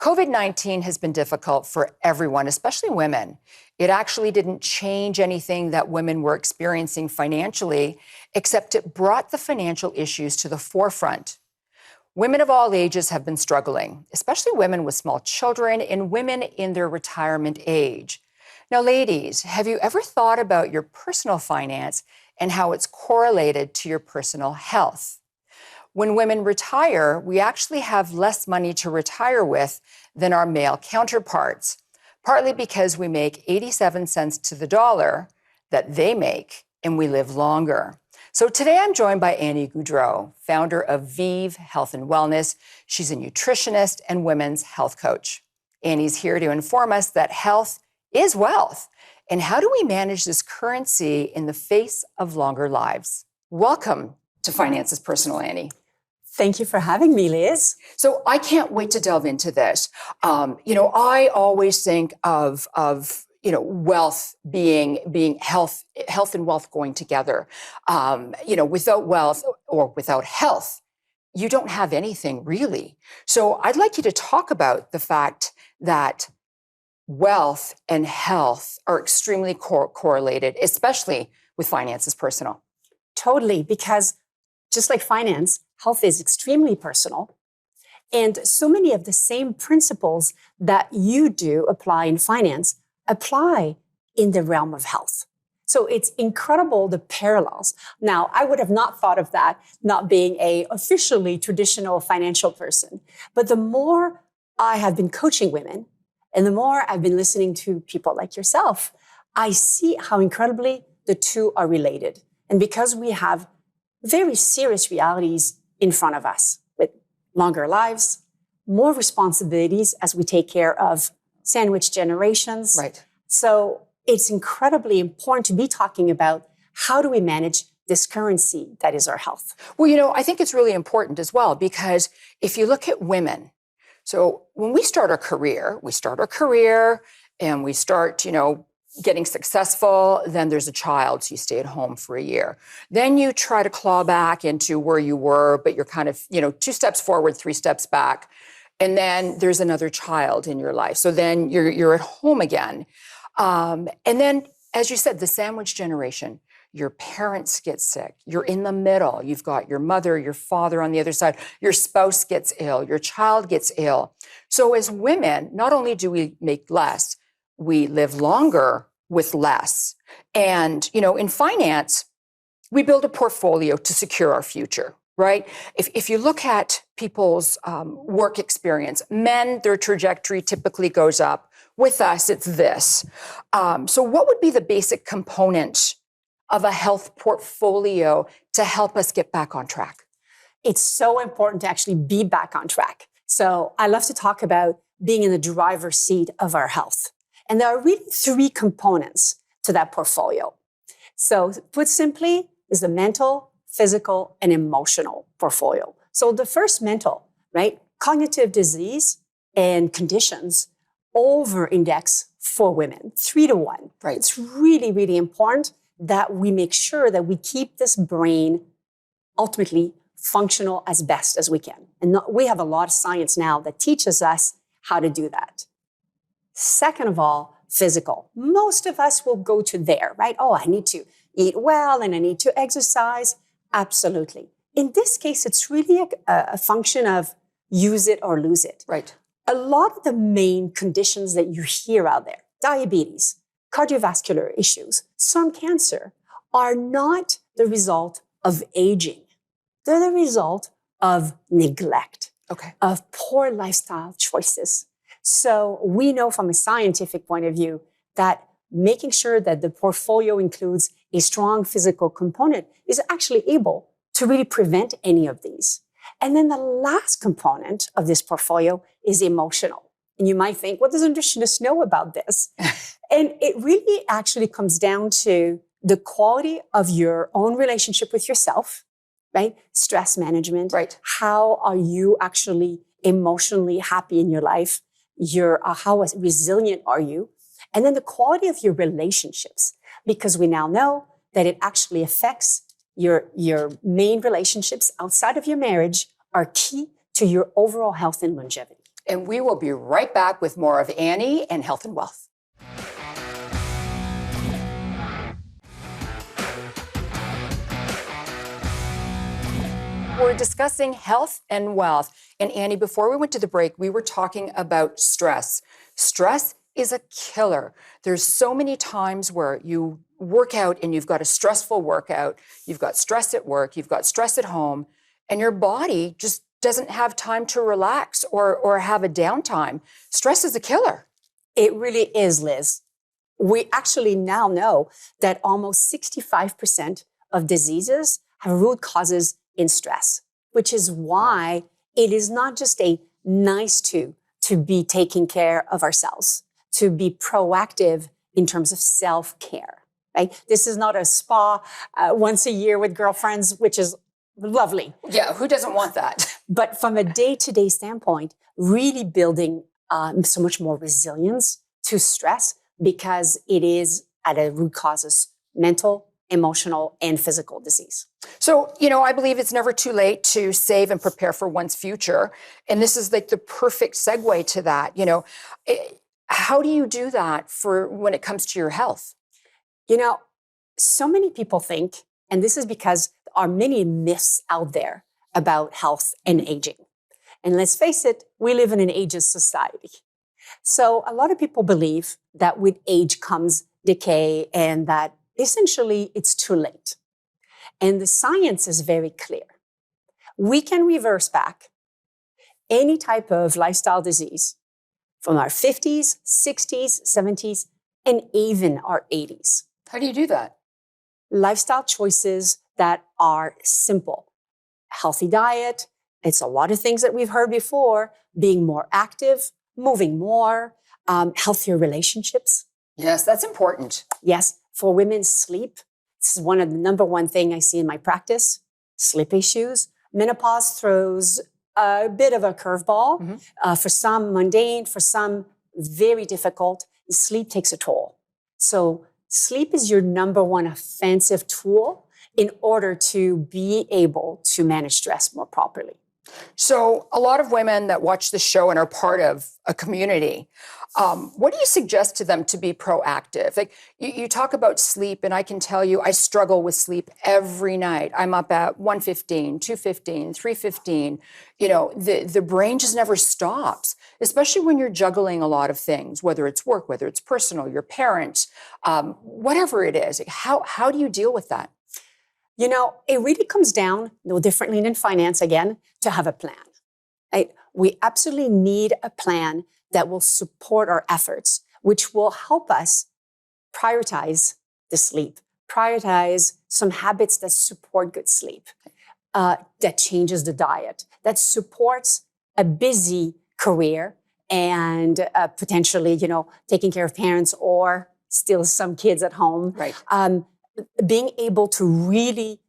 COVID-19 has been difficult for everyone, especially women. It actually didn't change anything that women were experiencing financially, except it brought the financial issues to the forefront. Women of all ages have been struggling, especially women with small children and women in their retirement age. Now, ladies, have you ever thought about your personal finance and how it's correlated to your personal health? When women retire, we actually have less money to retire with than our male counterparts, partly because we make 87 cents to the dollar that they make, and we live longer. So today I'm joined by Annie Gaudreault, founder of VEEV Health and Wellness. She's a nutritionist and women's health coach. Annie's here to inform us that health is wealth. And how do we manage this currency in the face of longer lives? Welcome to Finances Personal, Annie. Thank you for having me, Liz. So I can't wait to delve into this. I always think of wealth being health and wealth going together. Without wealth or without health, you don't have anything really. So I'd like you to talk about the fact that wealth and health are extremely correlated, especially with Finances Personal. Totally, because just like finance, health is extremely personal. And so many of the same principles that you do apply in finance apply in the realm of health. So it's incredible, the parallels. Now, I would have not thought of that not being a officially traditional financial person. But the more I have been coaching women and the more I've been listening to people like yourself, I see how incredibly the two are related. And because we have very serious realities in front of us with longer lives, more responsibilities as we take care of sandwich generations. Right. So it's incredibly important to be talking about how do we manage this currency that is our health. Well, I think it's really important as well, because if you look at women, so when we start our career and we start, getting successful, then there's a child, so you stay at home for a year. Then you try to claw back into where you were, but you're kind of, 2 steps forward, 3 steps back. And then there's another child in your life. So then you're at home again. And then, as you said, the sandwich generation, your parents get sick. You're in the middle. You've got your mother, your father on the other side. Your spouse gets ill. Your child gets ill. So as women, not only do we make less, we live longer with less. And, in finance, we build a portfolio to secure our future, right? If you look at people's work experience, men, their trajectory typically goes up. With us, it's this. So what would be the basic component of a health portfolio to help us get back on track? It's so important to actually be back on track. So I love to talk about being in the driver's seat of our health. And there are really 3 components to that portfolio. So put simply, is the mental, physical, and emotional portfolio. So the first, mental, right? Cognitive disease and conditions over-index for women, 3 to 1. Right. It's really, really important that we make sure that we keep this brain ultimately functional as best as we can. And we have a lot of science now that teaches us how to do that. Second of all, physical. Most of us will go to there, right? Oh, I need to eat well and I need to exercise. Absolutely. In this case, it's really a function of use it or lose it. Right. A lot of the main conditions that you hear out there, diabetes, cardiovascular issues, some cancer, are not the result of aging. They're the result of neglect, of poor lifestyle choices. So we know from a scientific point of view that making sure that the portfolio includes a strong physical component is actually able to really prevent any of these. And then the last component of this portfolio is emotional. And you might think, what does a nutritionist know about this? And it really actually comes down to the quality of your own relationship with yourself, right? Stress management. Right. How are you actually emotionally happy in your life? How resilient are you? And then the quality of your relationships, because we now know that it actually affects your main relationships outside of your marriage are key to your overall health and longevity. And we will be right back with more of Annie and Health and Wealth. We're discussing health and wealth. And Annie, before we went to the break, we were talking about stress. Stress is a killer. There's so many times where you work out and you've got a stressful workout, you've got stress at work, you've got stress at home, and your body just doesn't have time to relax or have a downtime. Stress is a killer. It really is, Liz. We actually now know that almost 65% of diseases have root causes in stress, which is why it is not just a nice to be taking care of ourselves, to be proactive in terms of self-care, right? This is not a spa once a year with girlfriends, which is lovely. Yeah, who doesn't want that? But from a day-to-day standpoint, really building so much more resilience to stress because it is at a root causes mental, emotional, and physical disease. So, I believe it's never too late to save and prepare for one's future. And this is like the perfect segue to that. How do you do that for when it comes to your health? So many people think, and this is because there are many myths out there about health and aging. And let's face it, we live in an ageist society. So a lot of people believe that with age comes decay and that essentially it's too late. And the science is very clear. We can reverse back any type of lifestyle disease from our 50s, 60s, 70s, and even our 80s. How do you do that? Lifestyle choices that are simple. Healthy diet. It's a lot of things that we've heard before. Being more active, moving more, healthier relationships. Yes, that's important. Yes. For women, sleep. This is one of the number one thing I see in my practice. Sleep issues. Menopause throws a bit of a curveball. For some mundane, for some very difficult. Sleep takes a toll. So sleep is your number one offensive tool in order to be able to manage stress more properly. So a lot of women that watch the show and are part of a community, what do you suggest to them to be proactive? Like you talk about sleep, and I can tell you I struggle with sleep every night. I'm up at 1:15, 2:15, 3:15. The brain just never stops, especially when you're juggling a lot of things, whether it's work, whether it's personal, your parents, whatever it is. How do you deal with that? It really comes down, no differently than finance again, to have a plan. Right? We absolutely need a plan that will support our efforts, which will help us prioritize the sleep, prioritize some habits that support good sleep, that changes the diet, that supports a busy career and potentially, taking care of parents or still some kids at home. Right. Being able to really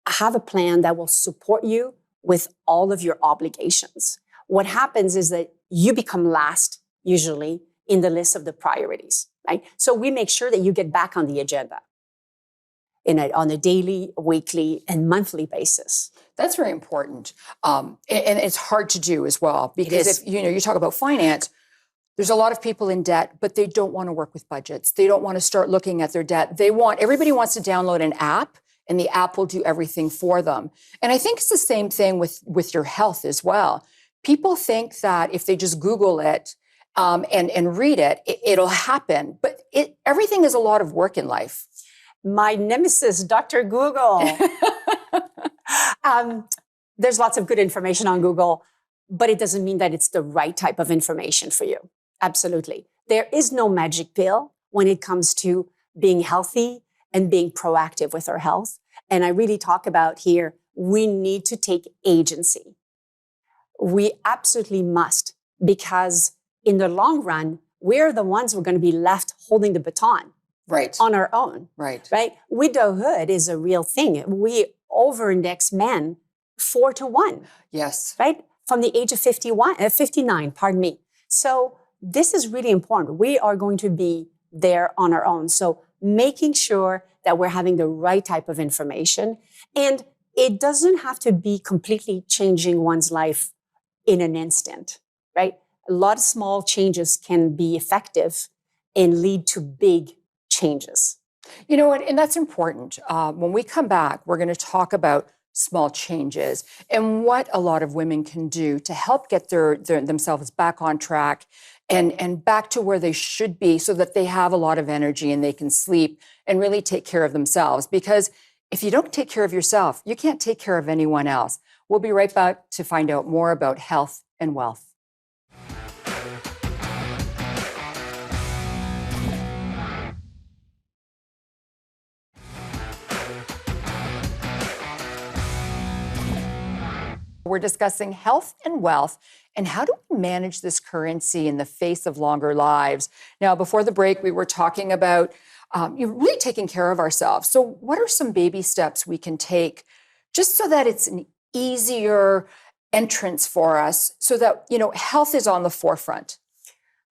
have a plan that will support you with all of your obligations. What happens is that you become last, usually, in the list of the priorities, right? So we make sure that you get back on the agenda on a daily, weekly, and monthly basis. That's very important. And it's hard to do as well, because if you talk about finance, there's a lot of people in debt, but they don't want to work with budgets. They don't want to start looking at their debt. Everybody wants to download an app, and the app will do everything for them. And I think it's the same thing with your health as well. People think that if they just Google it and read it, it'll happen. But everything is a lot of work in life. My nemesis, Dr. Google. There's lots of good information on Google, but it doesn't mean that it's the right type of information for you. Absolutely. There is no magic pill when it comes to being healthy and being proactive with our health. And I really talk about here, we need to take agency. We absolutely must, because in the long run, we're the ones who are going to be left holding the baton. Right. On our own. Right. Widowhood is a real thing. We over-index men 4-1. Yes. Right? From the age of 59, pardon me. So this is really important. We are going to be there on our own. So making sure that we're having the right type of information. And it doesn't have to be completely changing one's life in an instant, right? a lot of small changes can be effective and lead to big changes. You know what? And that's important. When we come back, we're going to talk about small changes and what a lot of women can do to help get themselves back on track and back to where they should be so that they have a lot of energy and they can sleep and really take care of themselves. Because if you don't take care of yourself, you can't take care of anyone else. We'll be right back to find out more about health and wealth. We're discussing health and wealth and how do we manage this currency in the face of longer lives. Now, before the break, we were talking about really taking care of ourselves. So what are some baby steps we can take just so that it's an easier entrance for us so that, health is on the forefront?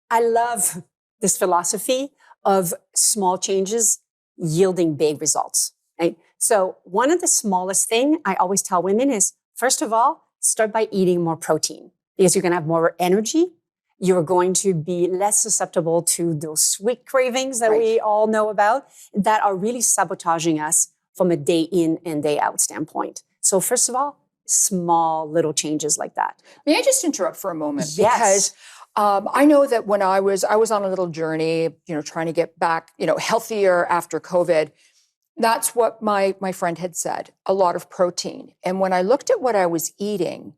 I love this philosophy of small changes yielding big results. Right? So one of the smallest thing I always tell women is, first of all, start by eating more protein because you're going to have more energy. You're going to be less susceptible to those sweet cravings that we all know about that are really sabotaging us from a day in and day out standpoint. So first of all, small little changes like that. May I just interrupt for a moment? Yes. Because I know that when I was on a little journey, trying to get back, healthier after COVID. That's what my friend had said, a lot of protein. And when I looked at what I was eating,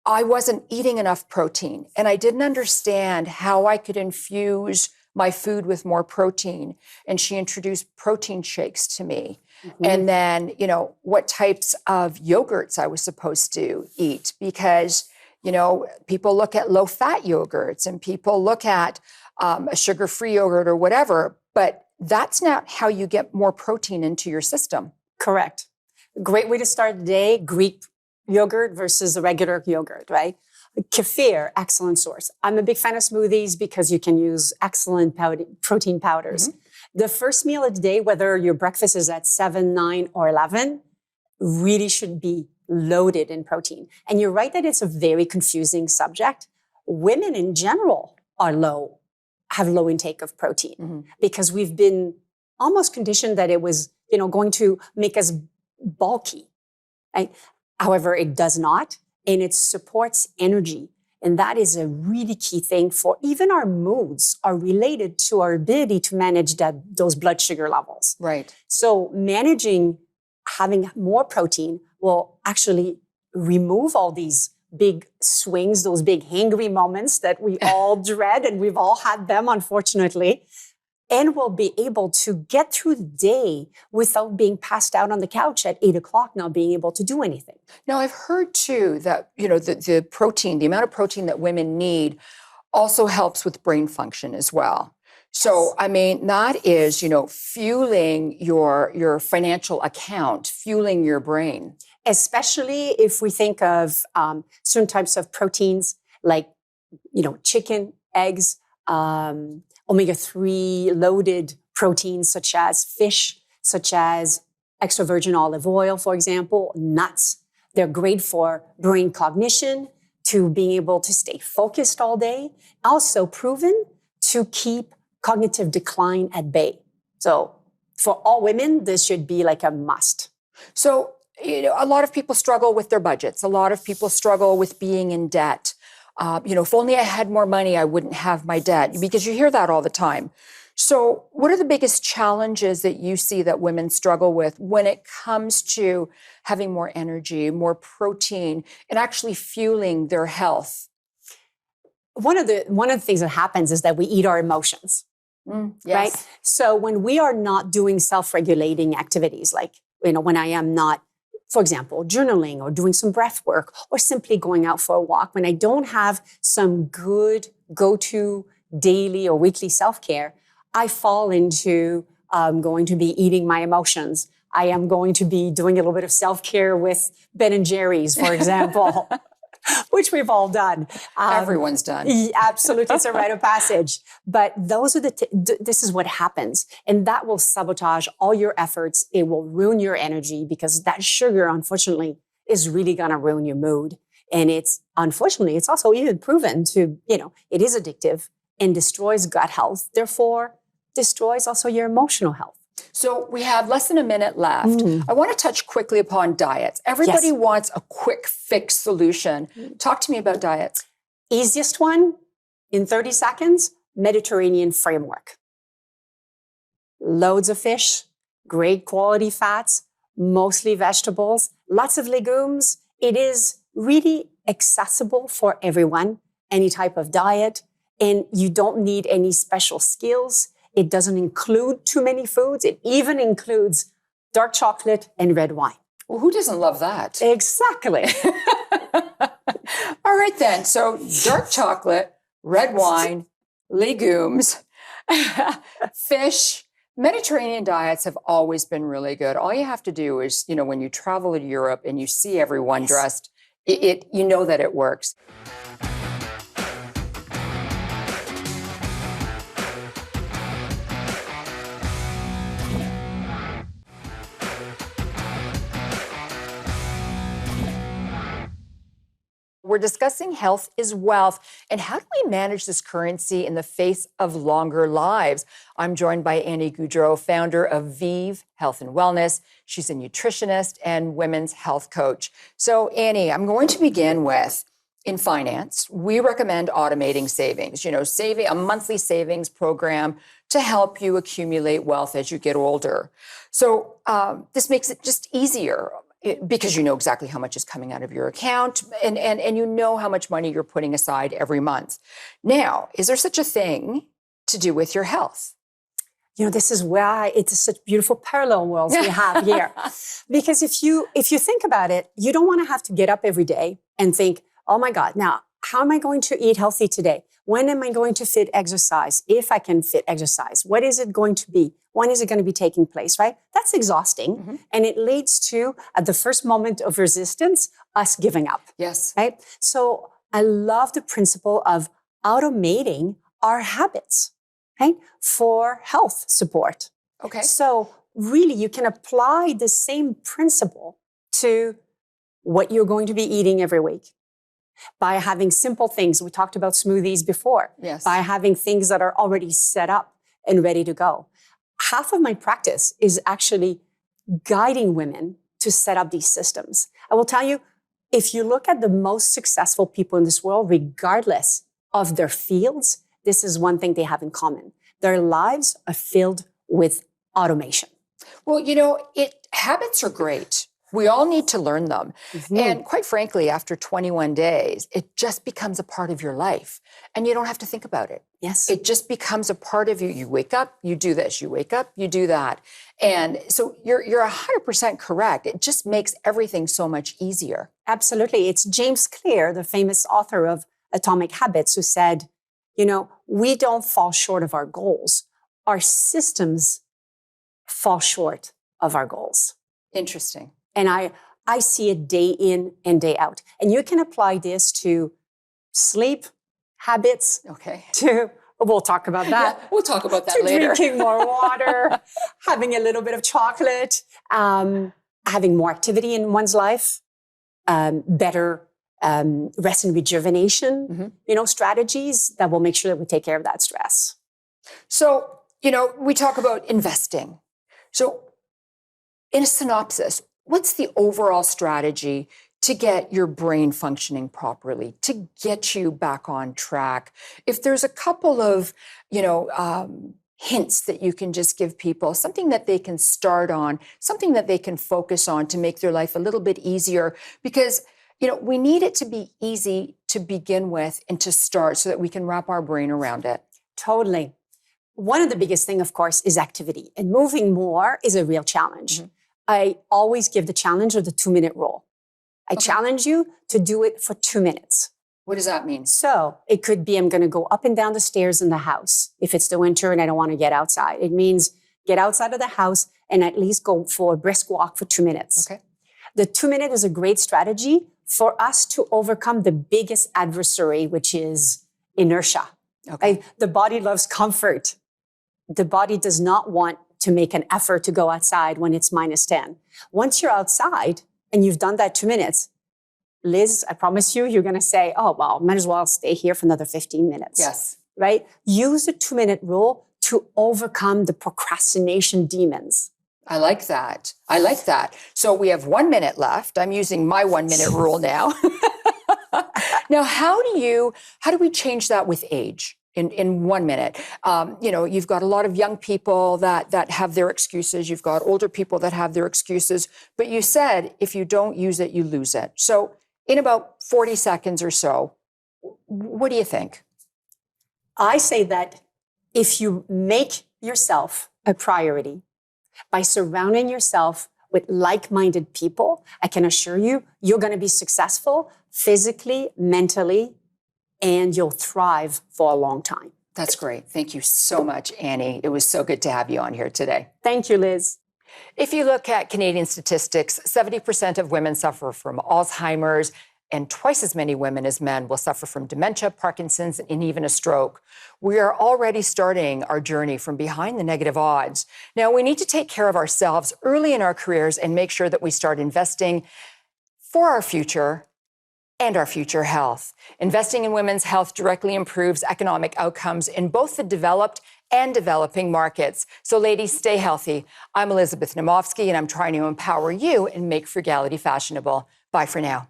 I wasn't eating enough protein. And I didn't understand how I could infuse my food with more protein. And she introduced protein shakes to me. Mm-hmm. And then, what types of yogurts I was supposed to eat. Because, people look at low-fat yogurts and people look at a sugar-free yogurt or whatever, but that's not how you get more protein into your system. Correct. Great way to start the day, Greek yogurt versus a regular yogurt, right? Kefir, excellent source. I'm a big fan of smoothies because you can use excellent protein powders. Mm-hmm. The first meal of the day, whether your breakfast is at 7, 9, or 11, really should be loaded in protein. And you're right that it's a very confusing subject. Women in general have low intake of protein because we've been almost conditioned that it was, going to make us bulky. Right? However, it does not, and it supports energy. And that is a really key thing for even our moods are related to our ability to manage those blood sugar levels. Right. So having more protein will actually remove all these big swings, those big hangry moments that we all dread, and we've all had them, unfortunately, and we'll be able to get through the day without being passed out on the couch at 8 o'clock, not being able to do anything. Now, I've heard too that, the protein, the amount of protein that women need also helps with brain function as well. So, that is, fueling your financial account, fueling your brain. Especially if we think of certain types of proteins like, chicken, eggs, omega-3 loaded proteins such as fish, such as extra virgin olive oil, for example, nuts. They're great for brain cognition, to being able to stay focused all day. Also proven to keep cognitive decline at bay. So for all women, this should be like a must. So, a lot of people struggle with their budgets. A lot of people struggle with being in debt. If only I had more money, I wouldn't have my debt, because you hear that all the time. So what are the biggest challenges that you see that women struggle with when it comes to having more energy, more protein, and actually fueling their health? One of the things that happens is that we eat our emotions, yes. right? So when we are not doing self-regulating activities, like, when I am not, for example, journaling or doing some breath work or simply going out for a walk, when I don't have some good go-to daily or weekly self-care, I fall into going to be eating my emotions. I am going to be doing a little bit of self-care with Ben and Jerry's, for example, which we've all done. Everyone's done. Absolutely. It's a rite of passage. But those are this is what happens. And that will sabotage all your efforts. It will ruin your energy because that sugar, unfortunately, is really going to ruin your mood. And unfortunately, it's also even proven to, it is addictive and destroys gut health, therefore destroys also your emotional health. So we have less than a minute left. I want to touch quickly upon diets. Everybody wants a quick fix solution. Talk to me about diets. Easiest one in 30 seconds, Mediterranean framework. Loads of fish, great quality fats, mostly vegetables, lots of legumes. It is really accessible for everyone, any type of diet, and you don't need any special skills. It doesn't include too many foods. It even includes dark chocolate and red wine. Well, who doesn't love that? Exactly. All right, then. So dark chocolate, red wine, legumes, fish. Mediterranean diets have always been really good. All you have to do is, when you travel to Europe and you see everyone dressed, you know that it works. We're discussing health is wealth and how do we manage this currency in the face of longer lives? I'm joined by Annie Gaudreault, founder of VEEV Health and Wellness. She's a nutritionist and women's health coach. So Annie, I'm going to begin with, in finance, we recommend automating savings, saving a monthly savings program to help you accumulate wealth as you get older. So this makes it just easier. Because you know exactly how much is coming out of your account and you know how much money you're putting aside every month. Now, is there such a thing to do with your health? This is why it's such beautiful parallel worlds we have here. Because if you think about it, you don't want to have to get up every day and think, oh my God, now how am I going to eat healthy today? When am I going to fit exercise? If I can fit exercise, what is it going to be? When is it going to be taking place, right? That's exhausting. And it leads to, at the first moment of resistance, us giving up. Yes. Right? So I love the principle of automating our habits, right? For health support. Okay. So really, you can apply the same principle to what you're going to be eating every week. By having simple things, we talked about smoothies before. Yes. By having things that are already set up and ready to go. Half of my practice is actually guiding women to set up these systems. I will tell you, if you look at the most successful people in this world, regardless of their fields, this is one thing they have in common. Their lives are filled with automation. Well, habits are great. We all need to learn them. And quite frankly, after 21 days, it just becomes a part of your life. And you don't have to think about it. Yes. It just becomes a part of you. You wake up, you do this. You wake up, you do that. And so you're 100% correct. It just makes everything so much easier. Absolutely. It's James Clear, the famous author of Atomic Habits, who said, we don't fall short of our goals. Our systems fall short of our goals. Interesting. And I see it day in and day out. And you can apply this to sleep habits. Okay. We'll talk about that. Yeah, we'll talk about that later. Drinking more water, having a little bit of chocolate, having more activity in one's life, better rest and rejuvenation, strategies that will make sure that we take care of that stress. So, we talk about investing. So in a synopsis, what's the overall strategy to get your brain functioning properly, to get you back on track? If there's a couple of, hints that you can just give people, something that they can start on, something that they can focus on to make their life a little bit easier, because, we need it to be easy to begin with and to start so that we can wrap our brain around it. Totally. One of the biggest thing, of course, is activity. And moving more is a real challenge. I always give the challenge of the 2-minute rule. I challenge you to do it for 2 minutes. What does that mean? So it could be I'm going to go up and down the stairs in the house. If it's the winter and I don't want to get outside, it means get outside of the house and at least go for a brisk walk for 2 minutes. Okay. The 2-minute is a great strategy for us to overcome the biggest adversary, which is inertia. Okay. The body loves comfort. The body does not want to make an effort to go outside when it's -10. Once you're outside and you've done that 2 minutes, Liz, I promise you, you're going to say, oh, well, might as well stay here for another 15 minutes. Yes. Right? Use the 2-minute rule to overcome the procrastination demons. I like that. I like that. So we have 1 minute left. I'm using my 1 minute rule now. Now, how do we change that with age? In 1 minute, you've got a lot of young people that have their excuses. You've got older people that have their excuses. But you said if you don't use it, you lose it. So in about 40 seconds or so, what do you think? I say that if you make yourself a priority by surrounding yourself with like-minded people, I can assure you, you're going to be successful physically, mentally, and you'll thrive for a long time. That's great. Thank you so much, Annie. It was so good to have you on here today. Thank you, Liz. If you look at Canadian statistics, 70% of women suffer from Alzheimer's, and twice as many women as men will suffer from dementia, Parkinson's, and even a stroke. We are already starting our journey from behind the negative odds. Now, we need to take care of ourselves early in our careers and make sure that we start investing for our future and our future health. Investing in women's health directly improves economic outcomes in both the developed and developing markets. So ladies, stay healthy. I'm Elizabeth Naumovski, and I'm trying to empower you and make frugality fashionable. Bye for now.